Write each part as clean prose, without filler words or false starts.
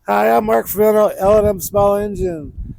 Hi, I'm Mark from L&M Small Engine.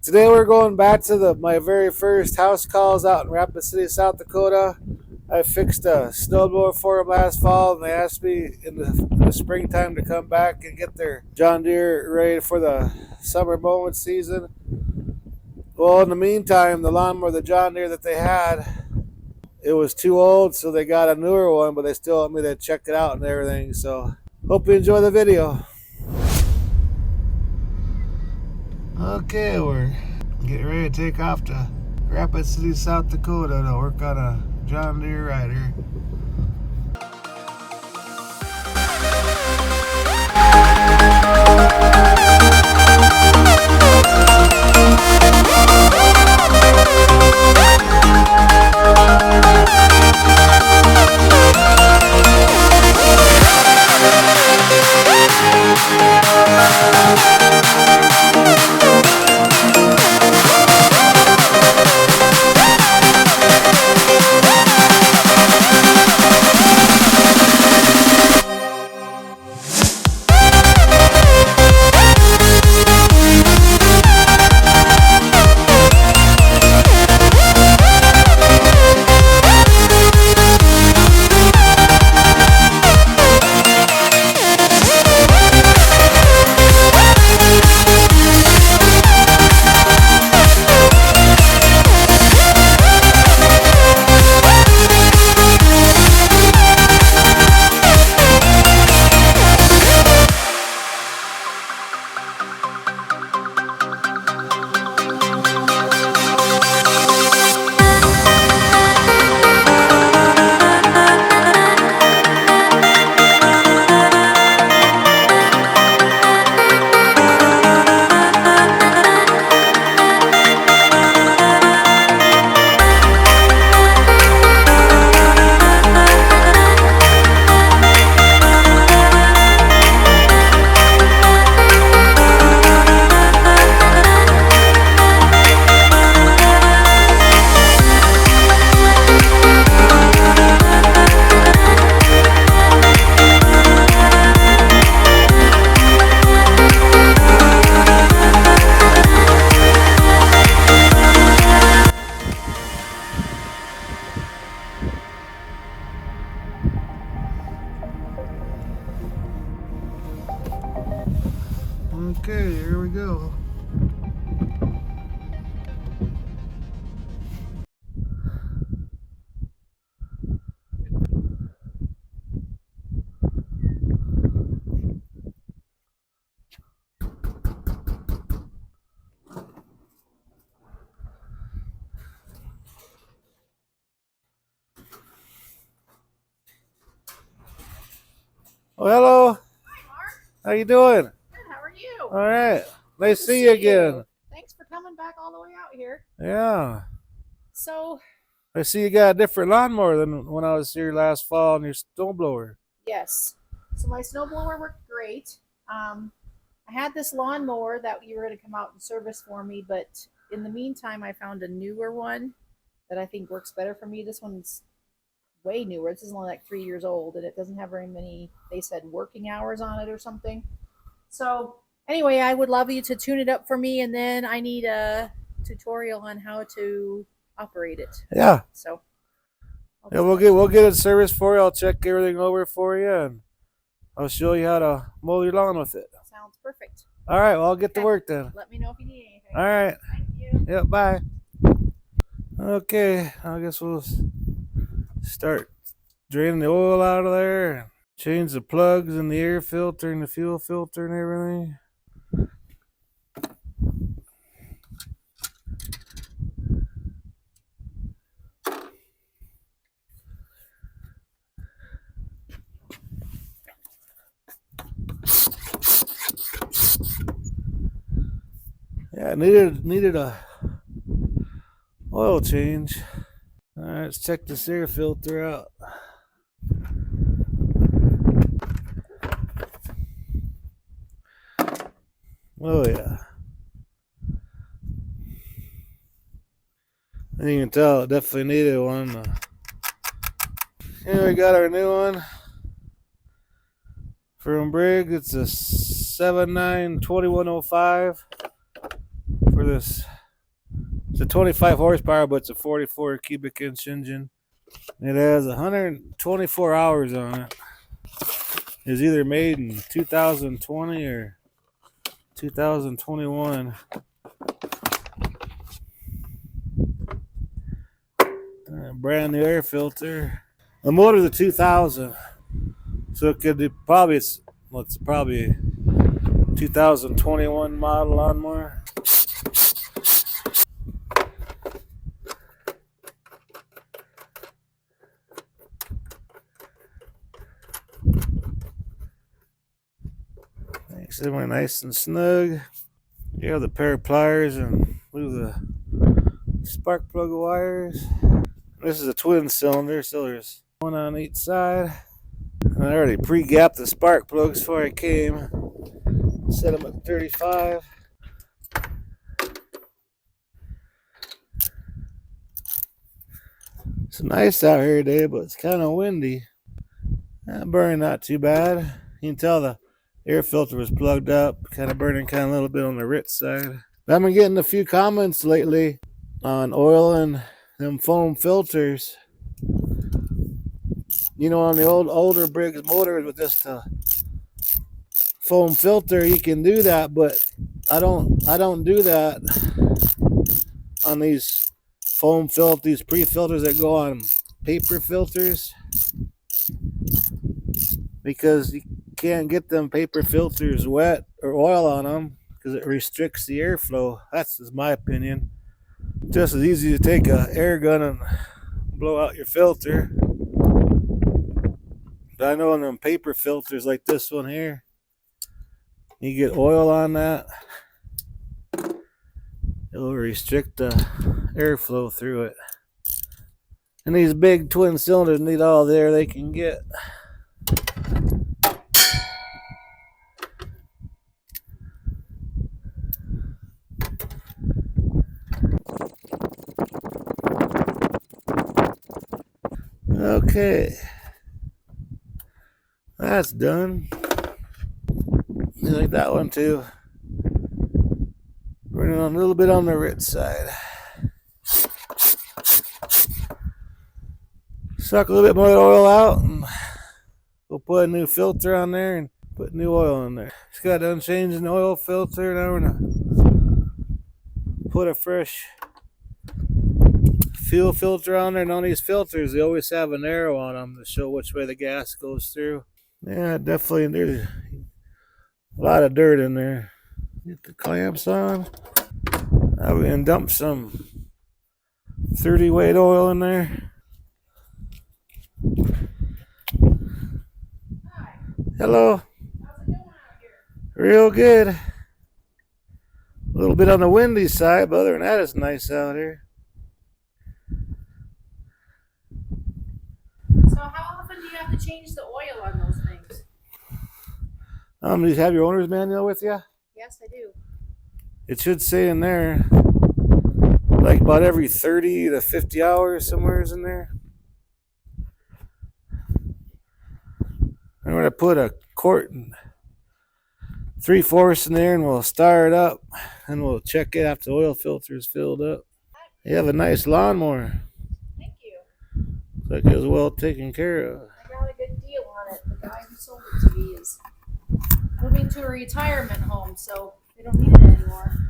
Today we're going back to my very first house calls out in Rapid City, South Dakota. I fixed a snowblower for them last fall, and they asked me in the springtime to come back and get their John Deere ready for the summer mowing season. Well, in the meantime, the lawnmower, the John Deere that they had, it was too old, so they got a newer one, but they still want me to check it out and everything. So, hope you enjoy the video. Okay, we're getting ready to take off to Rapid City, South Dakota to work on a John Deere rider. Okay, here we go. Oh, hello. Hi, Mark. How you doing? Good. How are you? All right. Nice to Good see you again. Thanks for coming back all the way out here. Yeah. So, I see you got a different lawnmower than when I was here last fall on your snowblower. yes. So my snowblower worked great. I had this lawnmower that you were going to come out and service for me, but in the meantime, I found a newer one that I think works better for me. This one's way newer. This is only like 3 years old, and it doesn't have very many, they said, working hours on it or something. So, anyway, I would love you to tune it up for me, and then I need a tutorial on how to operate it. Yeah. So, Yeah, we'll get it serviced for you. I'll check everything over for you, and I'll show you how to mow your lawn with it. Sounds perfect. All right. Well, I'll get to Okay. work then. Let me know if you need anything. All right. Thank you. Yep. Bye. Okay. I guess we'll start draining the oil out of there and change the plugs and the air filter and the fuel filter and everything. Yeah, needed a oil change. All right, let's check this air filter out. Oh yeah. And you can tell it definitely needed one. Here we got our new one. From Briggs. It's a 792105 for this. It's a 25 horsepower, but it's a 44 cubic inch engine. It has 124 hours on it. It's either made in 2020 or 2021. Brand new air filter. The motor's a 2000, so it could be probably it's probably 2021 model lawnmower. Makes it nice and snug. You have the pair of pliers and move the spark plug wires. This is a twin cylinder, so there's one on each side. And I already pre-gapped the spark plugs before I came. Set them at 35. It's nice out here today, but it's kind of windy. Burning not too bad. You can tell the air filter was plugged up, kind of burning kind of a little bit on the rich side. I've been getting a few comments lately on oil and them foam filters. You know, on the older Briggs motors with just a foam filter, you can do that, but I don't do that on these foam filters, these pre-filters that go on paper filters, because you can't get them paper filters wet or oil on them because it restricts the airflow. That's just my opinion. Just as easy to take a air gun and blow out your filter. But I know on them paper filters like this one here, you get oil on that, it'll restrict the airflow through it. And these big twin cylinders need all the air they can get. Okay, that's done. You like that one too? Burning on a little bit on the rich side. Suck a little bit more oil out, and we'll put a new filter on there and put new oil in there. Just got done changing the oil filter. Now we're gonna put a fresh fuel filter on there. And on these filters, they always have an arrow on them to show which way the gas goes through. Yeah, definitely. There's a lot of dirt in there. Get the clamps on. Now we're gonna dump some 30 weight oil in there. Hi. Hello. How's it going out here? Real good. A little bit on the windy side, but other than that, it's nice out here. So how often do you have to change the oil on those things? Do you have your owner's manual with you? Yes, I do. It should say in there, like about every 30 to 50 hours, somewhere's in there. I'm going to put a quart and 3/4 in there, and we'll start it up, and we'll check it after the oil filter is filled up. You have a nice lawnmower. Thank you. Looks like it was well taken care of. I got a good deal on it. The guy who sold it to me is moving to a retirement home, so they don't need it anymore.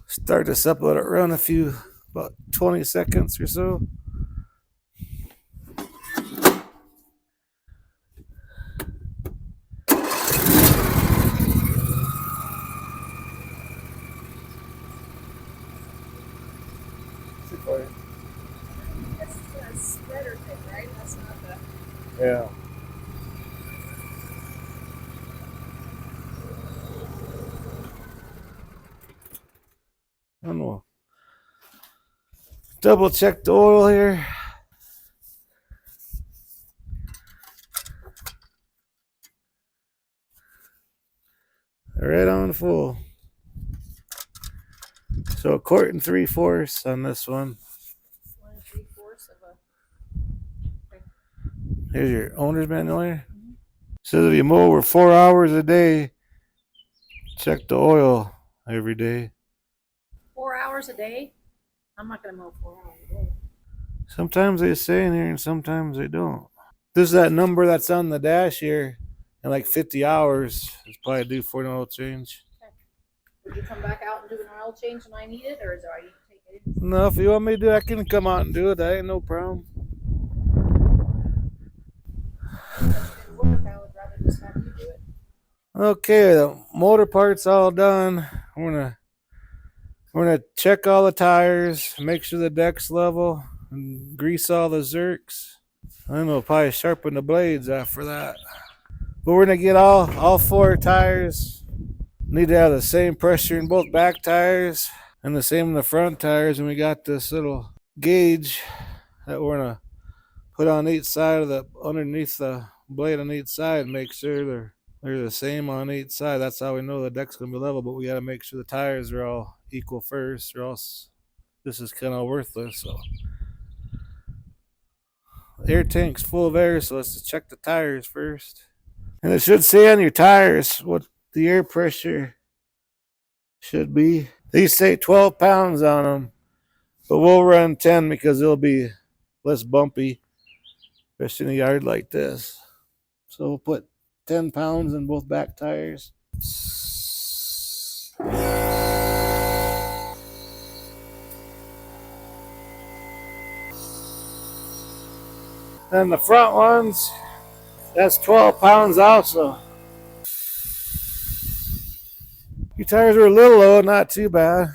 Start this up, let it run about 20 seconds or so. That's the spreader thing, right? That's not the... Yeah. And we'll double check the oil here. Right on full. So a quart and 3/4 on this one. 1 3/4 of a... Okay. Here's your owner's manual here. Says if you mow over 4 hours a day, check the oil every day. 4 hours a day? I'm not going to mow 4 hours a day. Sometimes they say in here and sometimes they don't. This is that number that's on the dash here. In like 50 hours, it's probably due for an oil change. Okay. Would you come back out and do an oil change when I need it, or is it I need to take it in? No, if you want me to do it, I can come out and do it. That ain't no problem. If it work, I would rather just have you do it. Okay, the motor part's all done. We're gonna check all the tires, make sure the deck's level, and grease all the zerks. Then we'll probably sharpen the blades after that. But we're gonna get all four tires. Need to have the same pressure in both back tires and the same in the front tires. And we got this little gauge that we're gonna put on each side of the underneath the blade on each side, and make sure they're the same on each side. That's how we know the deck's gonna be level. But we gotta make sure the tires are all equal first, or else this is kind of worthless. So the air tank's full of air, so let's just check the tires first. And it should say on your tires what the air pressure should be. These say 12 pounds on them, but we'll run 10 because it'll be less bumpy, especially in a yard like this. So we'll put 10 pounds in both back tires. And the front ones, that's 12 pounds also. Your tires are a little low, not too bad.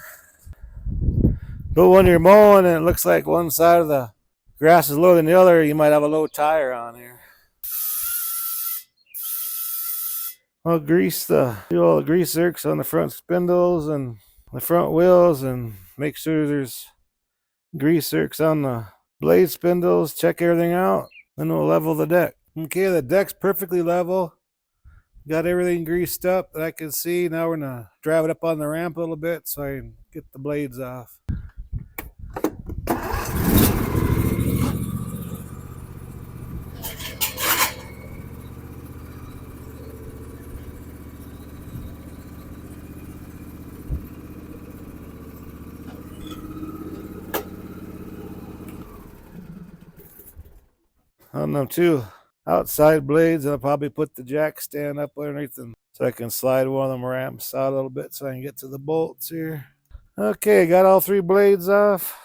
But when you're mowing and it looks like one side of the grass is lower than the other, you might have a low tire on here. I'll grease all the grease zerks on the front spindles and the front wheels, and make sure there's grease zerks on the blade spindles. Check everything out, then we'll level the deck. Okay, the deck's perfectly level. Got everything greased up that I can see. Now we're gonna drive it up on the ramp a little bit so I can get the blades off. On them two outside blades, I'll probably put the jack stand up underneath them so I can slide one of them ramps out a little bit so I can get to the bolts here. Okay, got all three blades off.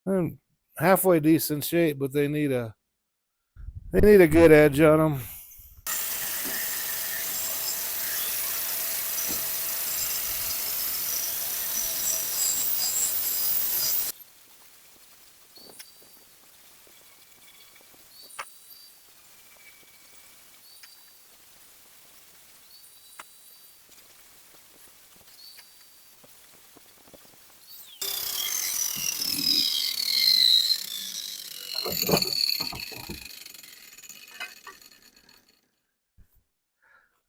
And halfway decent shape, but they need a good edge on them.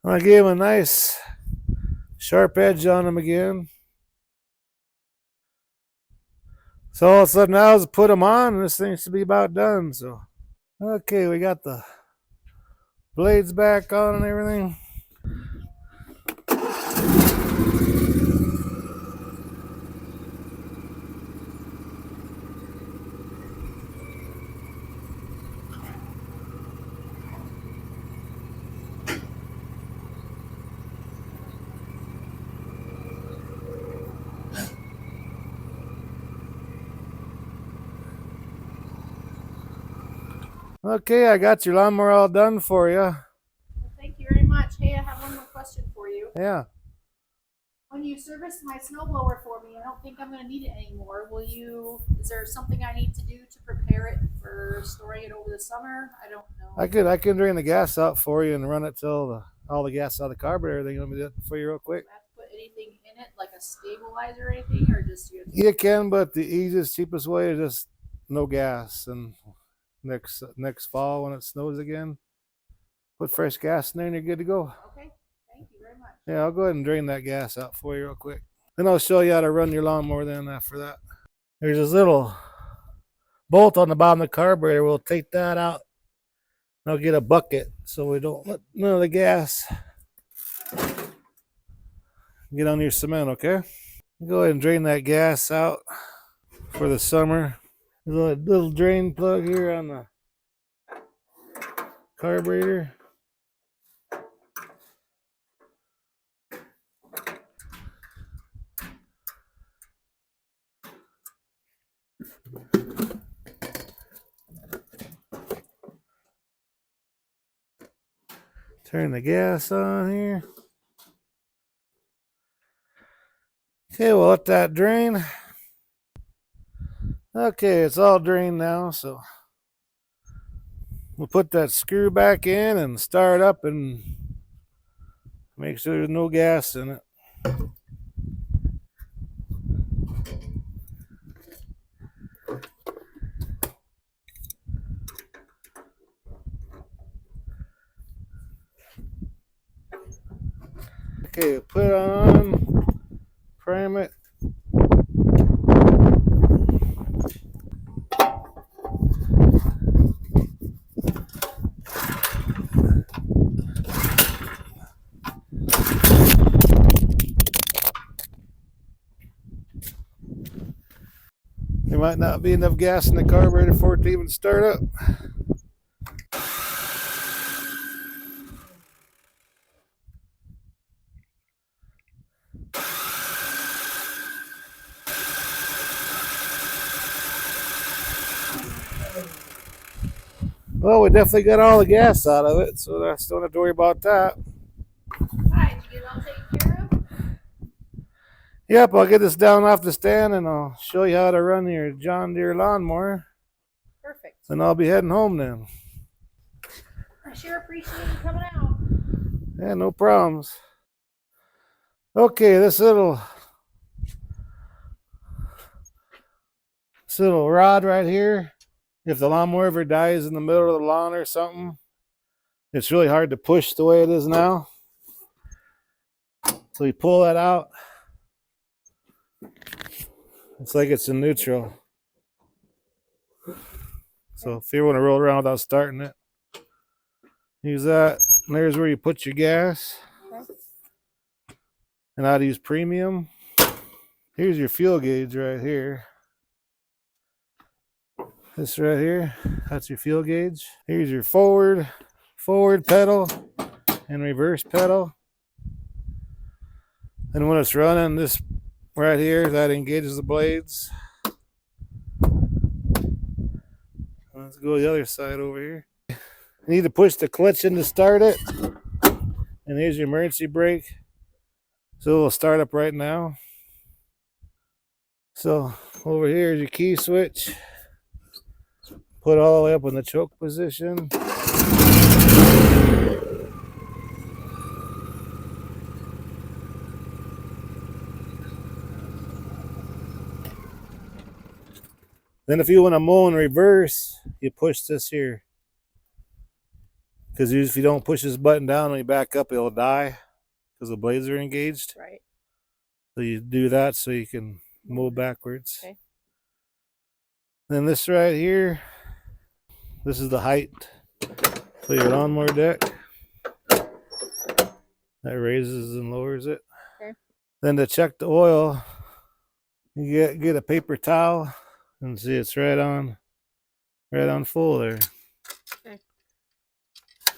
I gave him a nice sharp edge on them again. So all of a sudden now is put them on, and this thing should be about done. So okay, we got the blades back on and everything. Okay, I got your lawnmower all done for you. Well, thank you very much. Hey, I have one more question for you. Yeah. When you service my snowblower for me, I don't think I'm going to need it anymore. Is there something I need to do to prepare it for storing it over the summer? I don't know. I can drain the gas out for you and run it till all the gas out of the carburetor. Everything. Let me do it for you real quick. Do I have to put anything in it, like a stabilizer or anything, or just you? You can, but the easiest, cheapest way is just no gas. And next fall when it snows again, put fresh gas in there and you're good to go. Okay, thank you very much. Yeah, I'll go ahead and drain that gas out for you real quick. Then I'll show you how to run your lawnmower then after that. There's this little bolt on the bottom of the carburetor. We'll take that out. And I'll get a bucket so we don't let none of the gas get on your cement, okay? Go ahead and drain that gas out for the summer. There's a little drain plug here on the carburetor. Turn the gas on here. Okay, we'll let that drain. Okay, it's all drained now, so we'll put that screw back in and start up and make sure there's no gas in it. Okay, put it on, prime it. There might not be enough gas in the carburetor for it to even start up. Well, we definitely got all the gas out of it, so I don't have to worry about that. Hi, did you get it all taken care of? Yep, I'll get this down off the stand and I'll show you how to run your John Deere lawnmower. Perfect. And I'll be heading home then. I sure appreciate you coming out. Yeah, no problems. Okay, this little rod right here, if the lawnmower ever dies in the middle of the lawn or something, it's really hard to push the way it is now. So you pull that out. It's like it's in neutral. So if you want to roll around without starting it, use that. And there's where you put your gas. And how to use premium. Here's your fuel gauge right here. This right here, that's your fuel gauge. Here's your forward pedal and reverse pedal. And when it's running, this right here, that engages the blades. Let's go the other side over here. You need to push the clutch in to start it. And here's your emergency brake. So it'll start up right now. So over here is your key switch. Put it all the way up in the choke position. Then if you want to mow in reverse, you push this here. Because if you don't push this button down when you back up, it'll die because the blades are engaged. Right. So you do that so you can mow backwards. Okay. Then this right here, this is the height for your lawnmower deck. That raises and lowers it. Okay. Then to check the oil, you get a paper towel and see it's right on full there. Okay.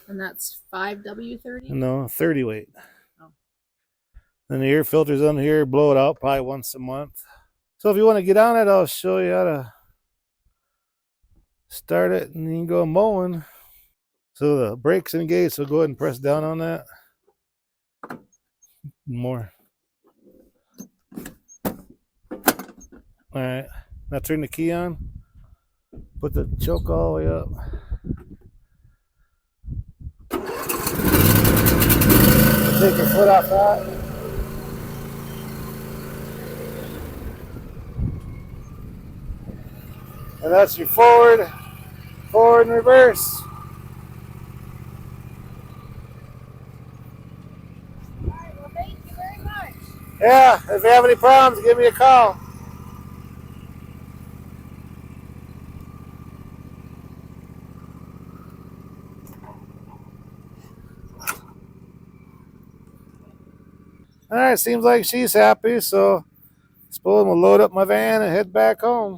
And that's 5W30? No, 30 weight. Oh. Then the air filter's on here, blow it out probably once a month. So if you want to get on it, I'll show you how to start it and you can go mowing. So the brake's engaged, so go ahead and press down on that. More. All right, now turn the key on. Put the choke all the way up. Take your foot off that. And that's your forward and reverse. All right, well, thank you very much. Yeah, if you have any problems, give me a call. All right, seems like she's happy, so I suppose we'll load up my van and head back home.